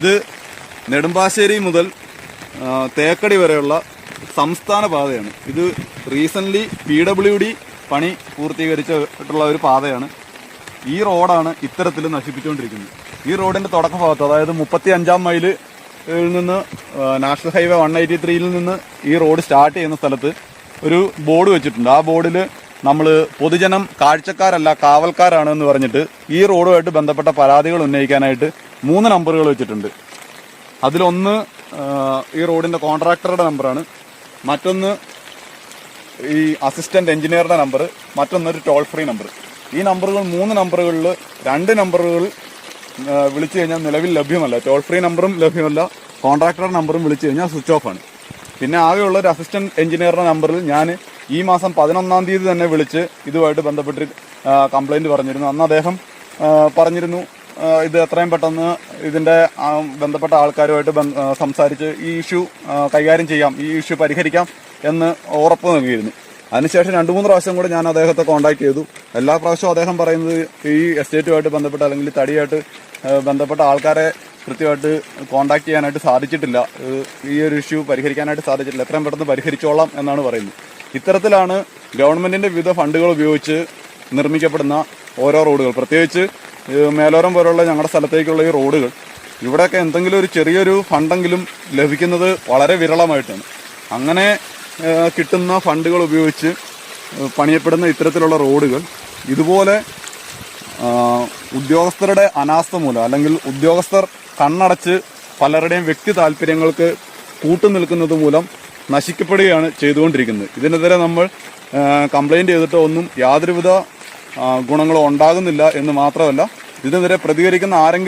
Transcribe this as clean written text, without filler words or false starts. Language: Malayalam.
ഇത് നെടുമ്പാശ്ശേരി മുതൽ തേക്കടി വരെയുള്ള സംസ്ഥാന പാതയാണ്. ഇത് റീസെൻ്റ്ലി PWD പണി പൂർത്തീകരിച്ചിട്ടുള്ള ഒരു പാതയാണ്. ഈ റോഡാണ് ഇത്തരത്തിൽ നശിപ്പിച്ചുകൊണ്ടിരിക്കുന്നത്. ഈ റോഡിൻ്റെ തുടക്ക ഭാഗത്ത്, അതായത് 35-ാം മൈലിൽ നിന്ന് നാഷണൽ ഹൈവേ 183-യിൽ നിന്ന് ഈ റോഡ് സ്റ്റാർട്ട് ചെയ്യുന്ന സ്ഥലത്ത് ഒരു ബോർഡ് വെച്ചിട്ടുണ്ട്. ആ ബോർഡിൽ നമ്മൾ പൊതുജനം കാഴ്ചക്കാരല്ല കാവൽക്കാരാണ് എന്ന് പറഞ്ഞിട്ട് ഈ റോഡുമായിട്ട് ബന്ധപ്പെട്ട പരാതികൾ ഉന്നയിക്കാനായിട്ട് 3 നമ്പറുകൾ വെച്ചിട്ടുണ്ട്. അതിലൊന്ന് ഈ റോഡിൻ്റെ കോൺട്രാക്ടറുടെ നമ്പറാണ്, മറ്റൊന്ന് ഈ അസിസ്റ്റന്റ് എഞ്ചിനീയറുടെ നമ്പർ, മറ്റൊന്നൊരു ടോൾ ഫ്രീ നമ്പർ. ഈ നമ്പറുകൾ 3 നമ്പറുകളിൽ 2 നമ്പറുകൾ വിളിച്ചു കഴിഞ്ഞാൽ നിലവിൽ ലഭ്യമല്ല. ടോൾ ഫ്രീ നമ്പറും ലഭ്യമല്ല, കോൺട്രാക്ടറുടെ നമ്പറും വിളിച്ചു കഴിഞ്ഞാൽ സ്വിച്ച് ഓഫ് ആണ്. പിന്നെ ആകെയുള്ള ഒരു അസിസ്റ്റന്റ് എഞ്ചിനീയറുടെ നമ്പറിൽ ഞാൻ ഈ മാസം 11-ാം തീയതി തന്നെ വിളിച്ച് ഇതുമായിട്ട് ബന്ധപ്പെട്ട് കംപ്ലൈൻറ്റ് പറഞ്ഞിരുന്നു. അന്ന് അദ്ദേഹം പറഞ്ഞിരുന്നു ഇത് എത്രയും പെട്ടെന്ന് ഇതിൻ്റെ ബന്ധപ്പെട്ട ആൾക്കാരുമായിട്ട് സംസാരിച്ച് ഈ ഇഷ്യൂ കൈകാര്യം ചെയ്യാം, ഈ ഇഷ്യൂ പരിഹരിക്കാം എന്ന് ഉറപ്പ് നൽകിയിരുന്നു. അതിനുശേഷം 2-3 പ്രാവശ്യം കൂടെ ഞാൻ അദ്ദേഹത്തെ കോൺടാക്ട് ചെയ്തു. എല്ലാ പ്രാവശ്യവും അദ്ദേഹം പറയുന്നത് ഈ എസ്റ്റേറ്റുമായിട്ട് ബന്ധപ്പെട്ട് അല്ലെങ്കിൽ തടിയായിട്ട് ബന്ധപ്പെട്ട ആൾക്കാരെ കൃത്യമായിട്ട് കോൺടാക്ട് ചെയ്യാനായിട്ട് സാധിച്ചിട്ടില്ല, ഈ ഒരു ഇഷ്യൂ പരിഹരിക്കാനായിട്ട് സാധിച്ചിട്ടില്ല, എത്രയും പെട്ടെന്ന് പരിഹരിച്ചോളാം എന്നാണ് പറയുന്നത്. ഇത്തരത്തിലാണ് ഗവൺമെൻറ്റിൻ്റെ വിവിധ ഫണ്ടുകൾ ഉപയോഗിച്ച് നിർമ്മിക്കപ്പെടുന്ന ഓരോ റോഡുകൾ. പ്രത്യേകിച്ച് മേലോരം പോലുള്ള ഞങ്ങളുടെ സ്ഥലത്തേക്കുള്ള ഈ റോഡുകൾ, ഇവിടെയൊക്കെ എന്തെങ്കിലും ഒരു ചെറിയൊരു ഫണ്ടെങ്കിലും ലഭിക്കുന്നത് വളരെ വിരളമായിട്ടാണ്. അങ്ങനെ കിട്ടുന്ന ഫണ്ടുകൾ ഉപയോഗിച്ച് പണിയപ്പെടുന്ന ഇത്തരത്തിലുള്ള റോഡുകൾ ഇതുപോലെ ഉദ്യോഗസ്ഥരുടെ അനാസ്ഥ മൂലം, അല്ലെങ്കിൽ ഉദ്യോഗസ്ഥർ കണ്ണടച്ച് പലരുടെയും വ്യക്തി താല്പര്യങ്ങൾക്ക് കൂട്ടുനിൽക്കുന്നത് മൂലം നശിക്കപ്പെടുകയാണ് ചെയ്തുകൊണ്ടിരിക്കുന്നത്. ഇതിനെതിരെ നമ്മൾ കംപ്ലൈൻറ്റ് ചെയ്തിട്ട് ഒന്നും യാതൊരുവിധ ഗുണങ്ങളും ഉണ്ടാകുന്നില്ല എന്ന് മാത്രമല്ല, ഇതിനെതിരെ പ്രതികരിക്കുന്ന ആരെങ്കിലും